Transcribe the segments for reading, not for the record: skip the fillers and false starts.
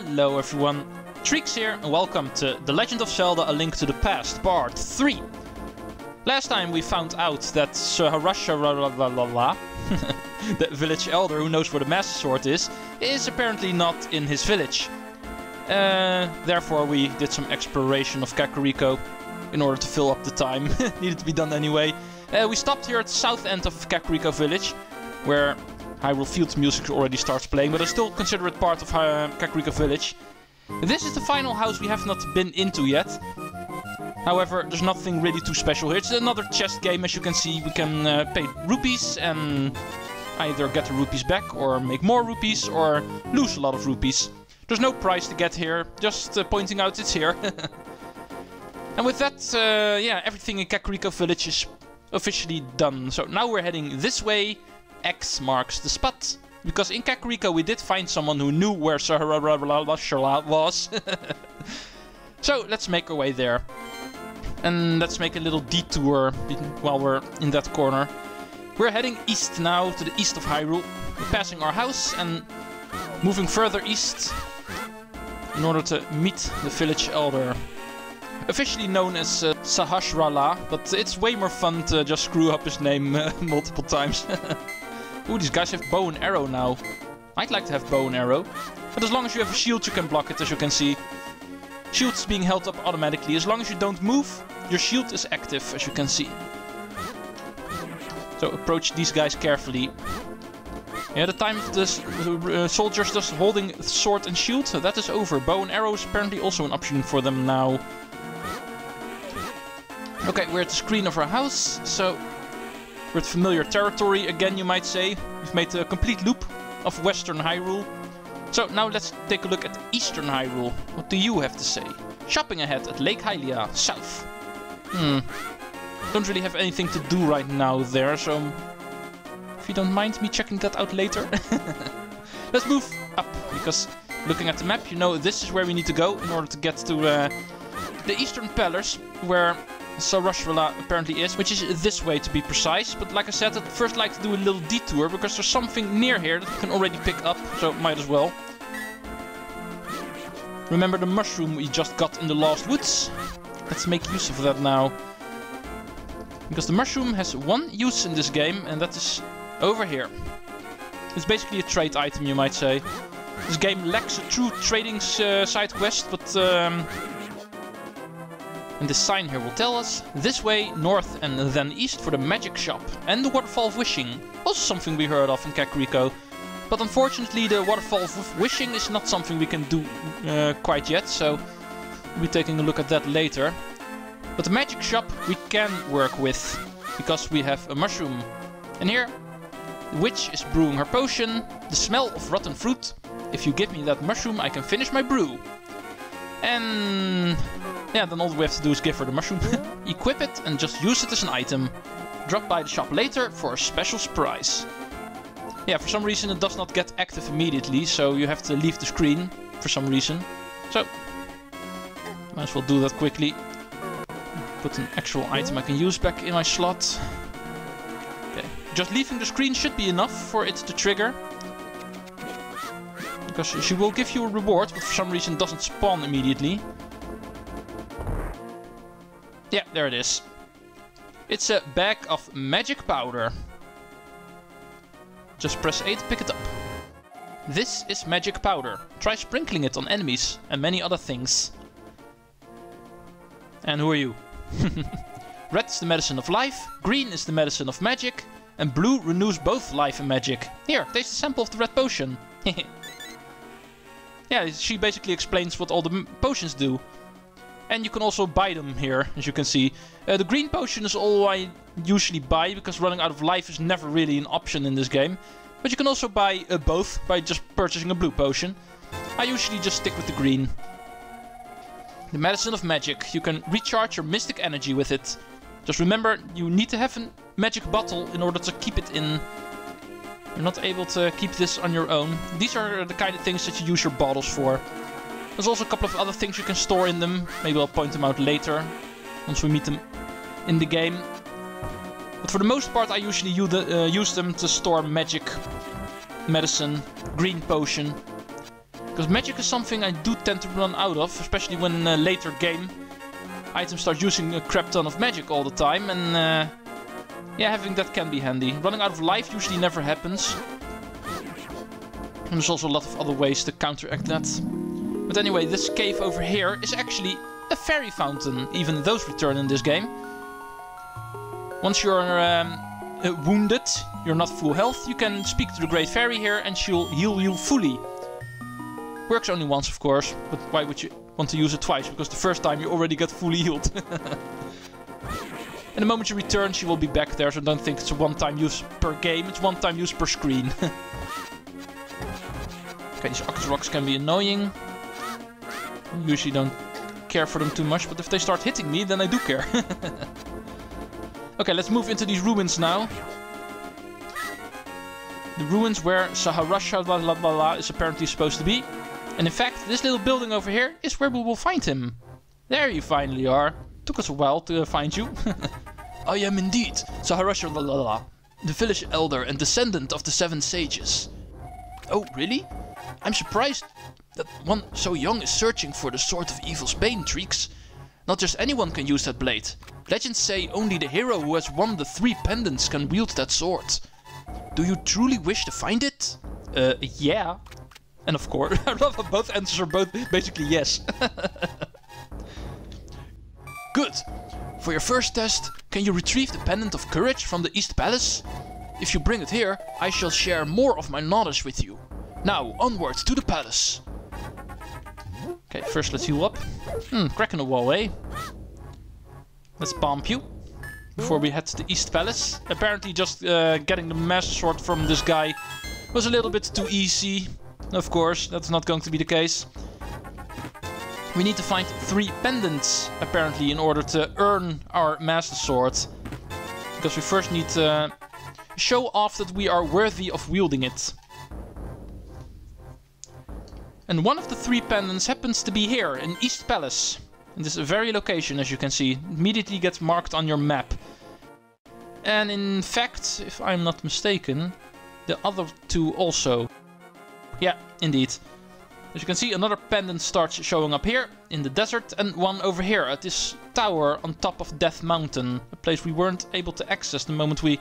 Hello everyone, Treecks here and welcome to The Legend of Zelda A Link to the Past, Part 3. Last time we found out that Sahasrahla, the village elder who knows where the Master Sword is apparently not in his village. Therefore we did some exploration of Kakariko in order to fill up the time. Needed to be done anyway. We stopped here at the south end of Kakariko village, where Hyrule Field music already starts playing, but I still consider it part of Kakariko village. This is the final house we have not been into yet. However, there's nothing really too special here. It's another chess game, as you can see. We can pay rupees and either get the rupees back or make more rupees or lose a lot of rupees. There's no prize to get here, just pointing out it's here. And with that, yeah, everything in Kakariko village is officially done. So now we're heading this way. X marks the spot, because in Kakariko we did find someone who knew where Sahasrahla was. So let's make our way there. And let's make a little detour while we're in that corner. We're heading east now, to the east of Hyrule. We're passing our house and moving further east in order to meet the village elder. Officially known as Sahasrahla, but it's way more fun to just screw up his name multiple times. Ooh, these guys have bow and arrow now. I'd like to have bow and arrow. But as long as you have a shield, you can block it, as you can see. Shield's being held up automatically. As long as you don't move, your shield is active, as you can see. So approach these guys carefully. Yeah, the time of the soldiers just holding sword and shield, so that is over. Bow and arrow is apparently also an option for them now. Okay, we're at the screen of our house, so we're at familiar territory again, you might say. We've made a complete loop of Western Hyrule. So now let's take a look at Eastern Hyrule. What do you have to say? Shopping ahead at Lake Hylia, south. Don't really have anything to do right now there, so if you don't mind me checking that out later. Let's move up, because looking at the map, you know this is where we need to go in order to get to the Eastern Palace, where Sahasrahla apparently is, which is this way to be precise. But like I said, I'd first like to do a little detour, because there's something near here that we can already pick up, so might as well. Remember the mushroom we just got in the Lost Woods? Let's make use of that now. Because the mushroom has one use in this game, and that is over here. It's basically a trade item, you might say. This game lacks a true trading side quest, but and this sign here will tell us this way, north and then east for the magic shop and the Waterfall of Wishing. Also something we heard of in Kakariko. But unfortunately the Waterfall of Wishing is not something we can do quite yet, so we'll be taking a look at that later. But the magic shop we can work with, because we have a mushroom. And here, the witch is brewing her potion, the smell of rotten fruit. If you give me that mushroom, I can finish my brew. And yeah, then all we have to do is give her the mushroom, equip it and just use it as an item. Drop by the shop later for a special surprise. Yeah, for some reason it does not get active immediately, so you have to leave the screen for some reason. So, might as well do that quickly. Put an actual item I can use back in my slot. Okay, just leaving the screen should be enough for it to trigger. Because she will give you a reward, but for some reason it doesn't spawn immediately. Yeah, there it is. It's a bag of magic powder. Just press A to pick it up. This is magic powder. Try sprinkling it on enemies and many other things. And who are you? Red is the medicine of life, green is the medicine of magic, and blue renews both life and magic. Here, taste a sample of the red potion. Yeah, she basically explains what all the potions do. And you can also buy them here, as you can see. The green potion is all I usually buy, because running out of life is never really an option in this game. But you can also buy both by just purchasing a blue potion. I usually just stick with the green. The medicine of magic. You can recharge your mystic energy with it. Just remember, you need to have a magic bottle in order to keep it in. You're not able to keep this on your own. These are the kind of things that you use your bottles for. There's also a couple of other things you can store in them. Maybe I'll point them out later, once we meet them in the game. But for the most part I usually use them to store magic, medicine, green potion. Because magic is something I do tend to run out of, especially when later game items start using a crap ton of magic all the time, and yeah, having that can be handy. Running out of life usually never happens. And there's also a lot of other ways to counteract that. But anyway, this cave over here is actually a fairy fountain. Even those return in this game. Once you're wounded, you're not full health, you can speak to the Great Fairy here and she'll heal you fully. Works only once, of course, but why would you want to use it twice? Because the first time you already get fully healed. And the moment you return, she will be back there, so don't think it's a one-time use per game, it's one-time use per screen. Okay, these Ox Rocks can be annoying. I usually don't care for them too much, but if they start hitting me, then I do care. Okay, let's move into these ruins now. The ruins where Sahasrahla is apparently supposed to be. And in fact, this little building over here is where we will find him. There you finally are. Took us a while to find you. I am indeed Sahasrahla, the village elder and descendant of the 7 sages. Oh, really? I'm surprised that one so young is searching for the Sword of Evil's Bane, Treecks. Not just anyone can use that blade. Legends say only the hero who has won the 3 pendants can wield that sword. Do you truly wish to find it? Yeah. And of course, I love how both answers are both basically yes. Good. For your first test, can you retrieve the Pendant of Courage from the East Palace? If you bring it here, I shall share more of my knowledge with you. Now, onward to the palace. Okay, first let's heal up. Cracking a wall, eh? Let's bomb you before we head to the East Palace. Apparently just getting the Master Sword from this guy was a little bit too easy. Of course, that's not going to be the case. We need to find 3 pendants, apparently, in order to earn our Master Sword. Because we first need to show off that we are worthy of wielding it. And one of the 3 pendants happens to be here, in East Palace. In this very location, as you can see. It immediately gets marked on your map. And in fact, if I'm not mistaken, the other 2 also. Yeah, indeed. As you can see, another pendant starts showing up here, in the desert, and one over here, at this tower on top of Death Mountain. A place we weren't able to access the moment we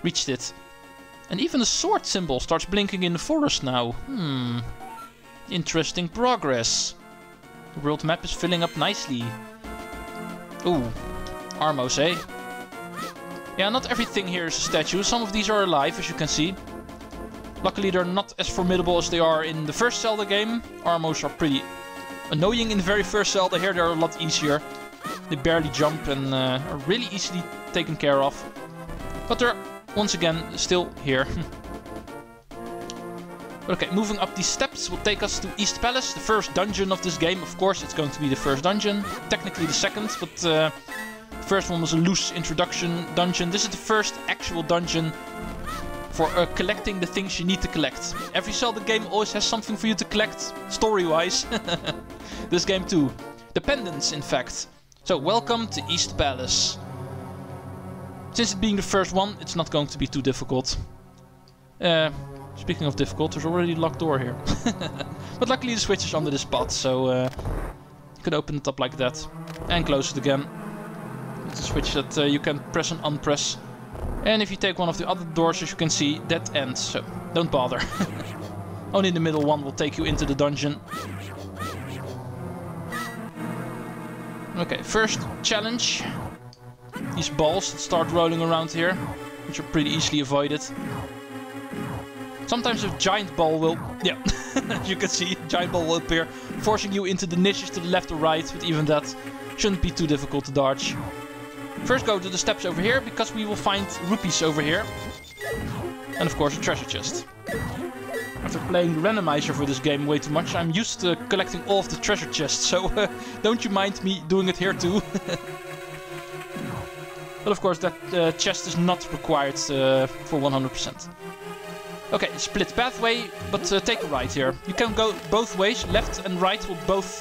reached it. And even the sword symbol starts blinking in the forest now. Interesting progress. The world map is filling up nicely. Ooh, Armos, eh? Yeah, not everything here is a statue. Some of these are alive, as you can see. Luckily, they're not as formidable as they are in the first Zelda game. Armos are pretty annoying in the very first Zelda. Here they're a lot easier. They barely jump and are really easily taken care of. But they're, once again, still here. Okay, moving up these steps will take us to East Palace, the first dungeon of this game. Of course, it's going to be the first dungeon. Technically the second, but the first one was a loose introduction dungeon. This is the first actual dungeon for collecting the things you need to collect. Every Zelda game always has something for you to collect, story-wise. This game too. The pendants, in fact. So, welcome to East Palace. Since it being the first one, it's not going to be too difficult. Speaking of difficult, there's already a locked door here. But luckily the switch is under this spot, so you can open it up like that. And close it again. It's a switch that you can press and unpress. And if you take one of the other doors, as you can see, that ends, so don't bother. Only the middle one will take you into the dungeon. Okay, first challenge. These balls that start rolling around here, which are pretty easily avoided. Sometimes a giant ball will, yeah, as you can see, a giant ball will appear, forcing you into the niches to the left or right, but even that shouldn't be too difficult to dodge. First go to the steps over here, because we will find rupees over here. And of course a treasure chest. After playing the randomizer for this game way too much, I'm used to collecting all of the treasure chests, so don't you mind me doing it here too. But of course that chest is not required for 100%. Okay, split pathway, but take a right here. You can go both ways, left and right will both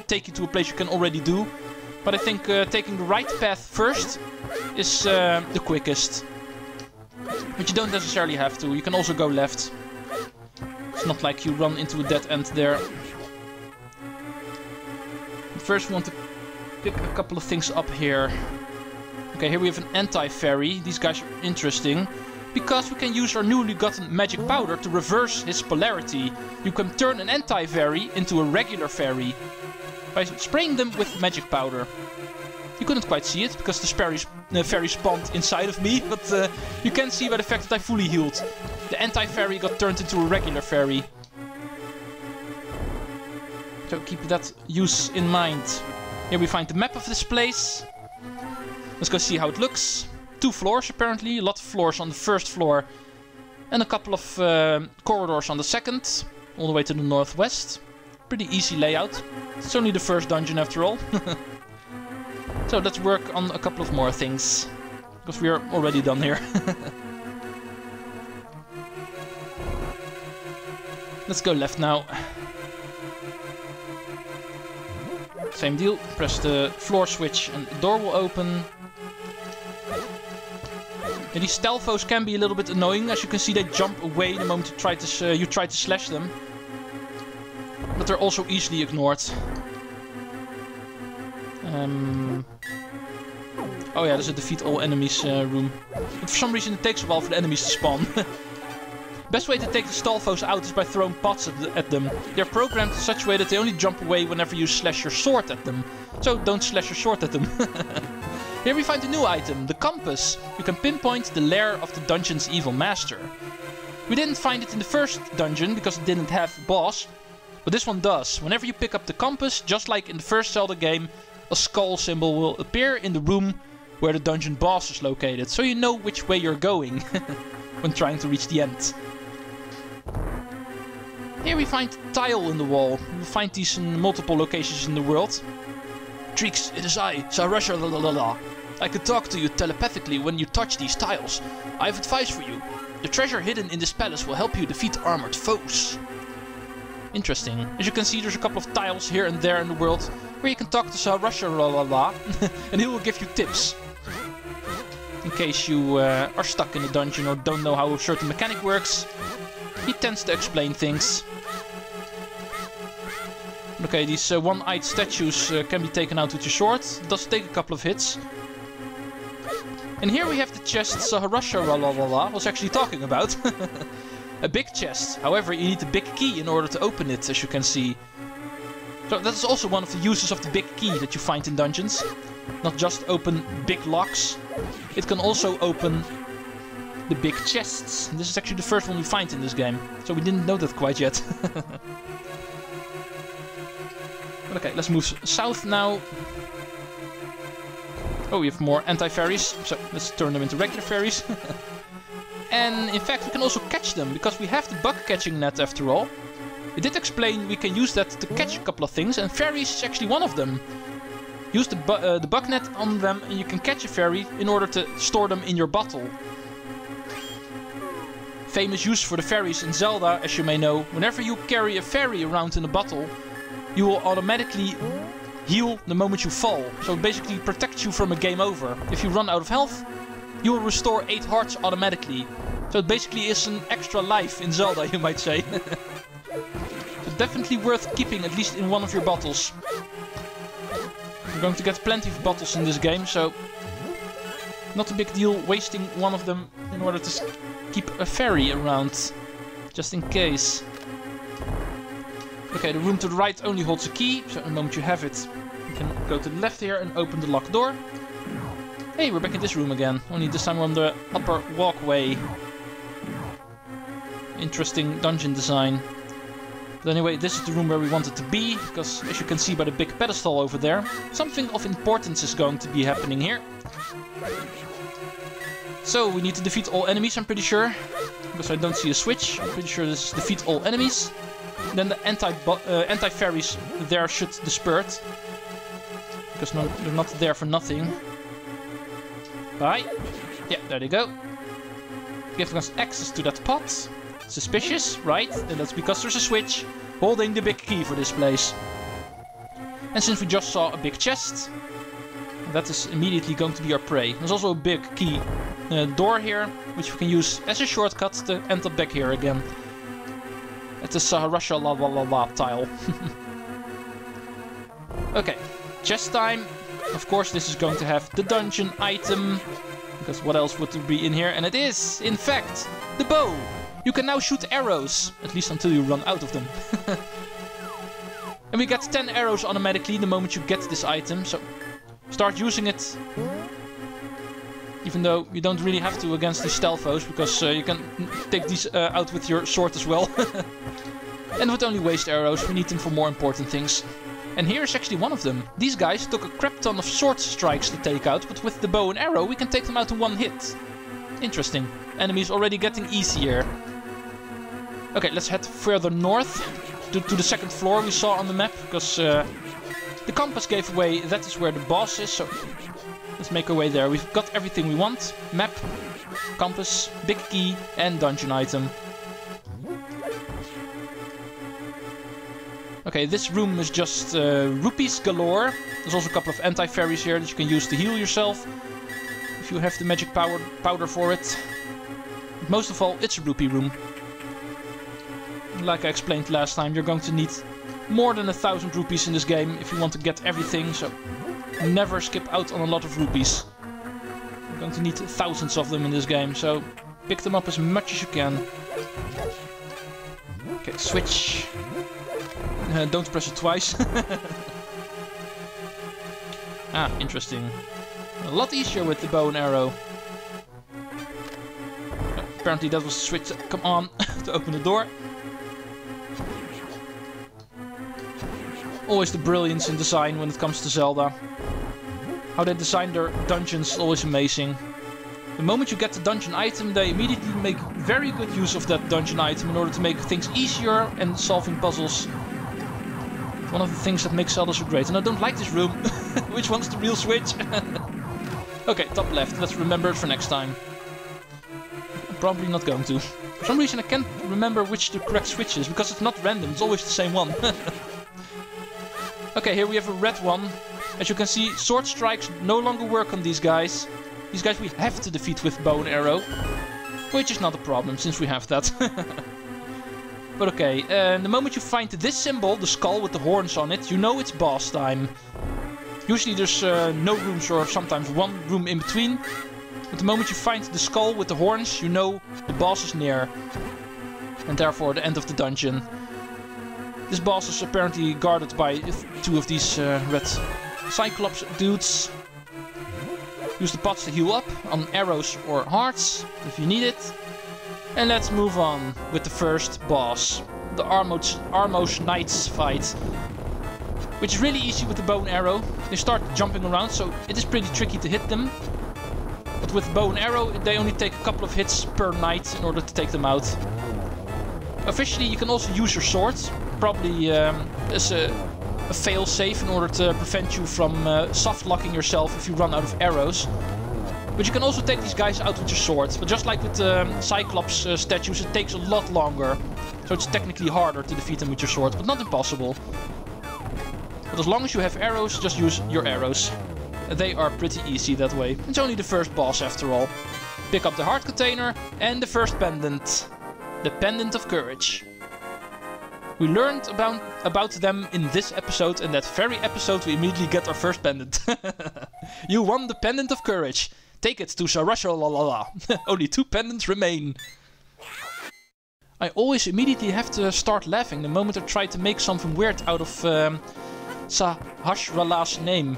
take you to a place you can already do. But I think taking the right path first is the quickest. But you don't necessarily have to, you can also go left. It's not like you run into a dead end there. First we want to pick a couple of things up here. Okay, here we have an anti-fairy. These guys are interesting. Because we can use our newly gotten magic powder to reverse his polarity. You can turn an anti-fairy into a regular fairy by spraying them with magic powder. You couldn't quite see it because the fairy spawned inside of me, but you can see by the fact that I fully healed. The anti-fairy got turned into a regular fairy. So keep that use in mind. Here we find the map of this place. Let's go see how it looks. 2 floors apparently, a lot of floors on the first floor. And a couple of corridors on the second, all the way to the northwest. Pretty easy layout. It's only the first dungeon after all. So let's work on a couple of more things. Because we are already done here. Let's go left now. Same deal, press the floor switch and the door will open. And these stalfos can be a little bit annoying. As you can see, they jump away the moment you try to slash them. But they're also easily ignored. Oh yeah, there's a defeat all enemies room. But for some reason it takes a while for the enemies to spawn. Best way to take the stalfos out is by throwing pots at them. They're programmed in such a way that they only jump away whenever you slash your sword at them. So don't slash your sword at them. Here we find a new item, the compass. You can pinpoint the lair of the dungeon's evil master. We didn't find it in the first dungeon because it didn't have a boss, but this one does. Whenever you pick up the compass, just like in the first Zelda game, a skull symbol will appear in the room where the dungeon boss is located, so you know which way you're going when trying to reach the end. Here we find a tile in the wall. You'll find these in multiple locations in the world. Treecks, it is I, Sahasrahla. I can talk to you telepathically when you touch these tiles. I have advice for you. The treasure hidden in this palace will help you defeat armored foes. Interesting. As you can see, there's a couple of tiles here and there in the world where you can talk to Sahasrahla and he will give you tips. In case you are stuck in a dungeon or don't know how a certain mechanic works, he tends to explain things. Okay, these one-eyed statues can be taken out with your sword. It does take a couple of hits. And here we have the chest Sahasrahla was actually talking about. A big chest. However, you need a big key in order to open it, as you can see. So that is also one of the uses of the big key that you find in dungeons. Not just open big locks. It can also open the big chests. And this is actually the first one you find in this game. So we didn't know that quite yet. Okay, let's move south now. Oh, we have more anti-fairies, so let's turn them into regular fairies. And in fact, we can also catch them, because we have the bug catching net after all. It did explain we can use that to catch a couple of things, and fairies is actually one of them. Use the bug net on them and you can catch a fairy in order to store them in your bottle. Famous use for the fairies in Zelda, as you may know. Whenever you carry a fairy around in a bottle, you will automatically heal the moment you fall. So it basically protects you from a game over. If you run out of health, you will restore 8 hearts automatically. So it basically is an extra life in Zelda, you might say. So definitely worth keeping at least in one of your bottles. You're going to get plenty of bottles in this game, so not a big deal wasting one of them in order to keep a fairy around, just in case. Okay, the room to the right only holds a key, so the moment you have it, you can go to the left here and open the locked door. Hey, we're back in this room again, only this time we're on the upper walkway. Interesting dungeon design. But anyway, this is the room where we wanted to be, because as you can see by the big pedestal over there, something of importance is going to be happening here. So, we need to defeat all enemies, I'm pretty sure. Because I don't see a switch. I'm pretty sure this is defeat all enemies. Then the anti-fairies there should disperse. Because no, they're not there for nothing. Bye. Yeah, there they go. Giving us access to that pot. Suspicious, right? And that's because there's a switch holding the big key for this place. And since we just saw a big chest, that is immediately going to be our prey. There's also a big key door here, which we can use as a shortcut to enter back here again. at the Sahasrahla tile. Okay, chest time. Of course, this is going to have the dungeon item, because what else would there be in here? And it is, in fact, the bow. You can now shoot arrows, at least until you run out of them. And we get 10 arrows automatically the moment you get this item, so start using it. Even though you don't really have to against these stealth foes, because you can take these out with your sword as well. And would only waste arrows, we need them for more important things. And here's actually one of them. These guys took a crap ton of sword strikes to take out, but with the bow and arrow we can take them out in one hit. Interesting. Enemies already getting easier. Okay, let's head further north to the second floor we saw on the map, because the compass gave away that is where the boss is, so let's make our way there. We've got everything we want. Map, compass, big key and dungeon item. Okay, this room is just rupees galore. There's also a couple of anti-fairies here that you can use to heal yourself, if you have the magic powder for it. But most of all, it's a rupee room. Like I explained last time, you're going to need more than 1,000 rupees in this game if you want to get everything, so never skip out on a lot of rupees. You're going to need thousands of them in this game, so pick them up as much as you can. Okay, switch. Don't press it twice. Ah, interesting. A lot easier with the bow and arrow. Apparently that was the switch that come on to open the door. Always the brilliance in design when it comes to Zelda. How they design their dungeons is always amazing. The moment you get the dungeon item, they immediately make very good use of that dungeon item in order to make things easier and solving puzzles. One of the things that makes Zelda so great. And I don't like this room. Which one's the real switch? Okay, top left. Let's remember it for next time. I'm probably not going to. For some reason I can't remember which the correct switch is, because it's not random. It's always the same one. Okay, here we have a red one. As you can see, sword strikes no longer work on these guys. These guys we have to defeat with bow and arrow. Which is not a problem, since we have that. But okay, the moment you find this symbol, the skull with the horns on it, you know it's boss time. Usually there's no rooms or sometimes one room in between. But the moment you find the skull with the horns, you know the boss is near. And therefore the end of the dungeon. This boss is apparently guarded by 2 of these red Cyclops dudes. Use the pots to heal up on arrows or hearts if you need it. And let's move on with the first boss, the Armos Knights fight. Which is really easy with the bow and arrow. They start jumping around, so it is pretty tricky to hit them. But with bow and arrow, they only take a couple of hits per knight in order to take them out. Officially, you can also use your sword, probably as a fail-safe in order to prevent you from soft-locking yourself if you run out of arrows. But you can also take these guys out with your sword. But just like with the Cyclops statues, it takes a lot longer. So it's technically harder to defeat them with your sword, but not impossible. But as long as you have arrows, just use your arrows. They are pretty easy that way. It's only the first boss after all. Pick up the heart container and the first pendant. The Pendant of Courage. We learned about them in this episode, and that very episode we immediately get our first pendant. You won the Pendant of Courage. Take it to Sahasrahla. Only 2 pendants remain. I always immediately have to start laughing the moment I try to make something weird out of Sahasrahla's name.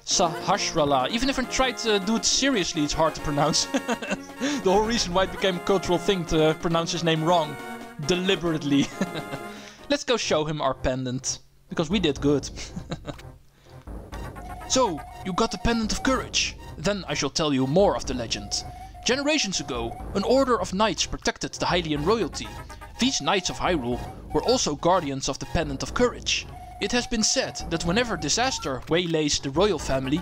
Sahasrahla. Even if I try to do it seriously, it's hard to pronounce. The whole reason why it became a cultural thing to pronounce his name wrong. Deliberately. Let's go show him our pendant. Because we did good. So, you got the Pendant of Courage. Then I shall tell you more of the legend. Generations ago, an order of knights protected the Hylian royalty. These knights of Hyrule were also guardians of the Pendant of Courage. It has been said that whenever disaster waylays the royal family,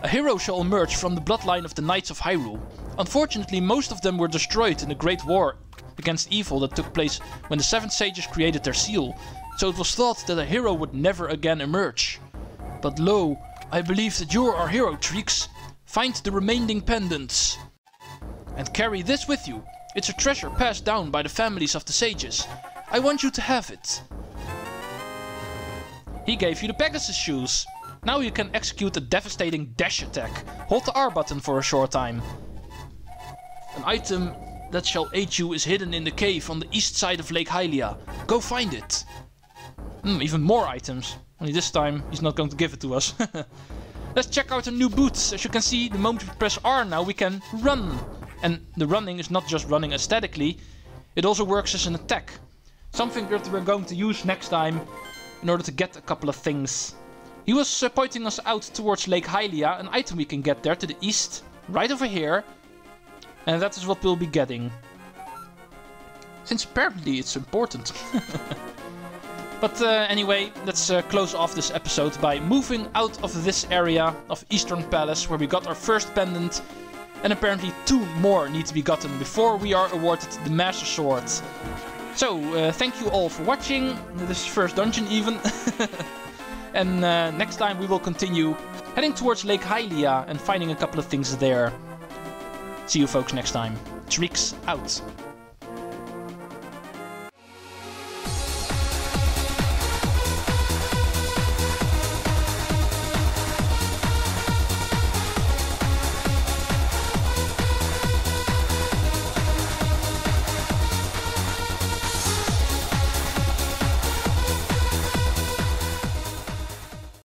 a hero shall emerge from the bloodline of the Knights of Hyrule. Unfortunately, most of them were destroyed in the Great War against evil that took place when the 7 sages created their seal, so it was thought that a hero would never again emerge. But lo, I believe that you're our hero, Treecks. Find the remaining pendants. And carry this with you. It's a treasure passed down by the families of the sages. I want you to have it. He gave you the Pegasus shoes. Now you can execute a devastating dash attack. Hold the R button for a short time. An item that shall aid you is hidden in the cave on the east side of Lake Hylia. Go find it. Even more items. Only this time he's not going to give it to us. Let's check out our new boots. As you can see, the moment we press R now we can run. And the running is not just running aesthetically, it also works as an attack. Something that we're going to use next time in order to get a couple of things. He was pointing us out towards Lake Hylia, an item we can get there to the east, right over here. And that is what we'll be getting. Since apparently it's important. But anyway, let's close off this episode by moving out of this area of Eastern Palace where we got our first pendant. And apparently 2 more need to be gotten before we are awarded the Master Sword. So, thank you all for watching. This first dungeon even. And next time we will continue heading towards Lake Hylia and finding a couple of things there. See you folks next time. Treecks out.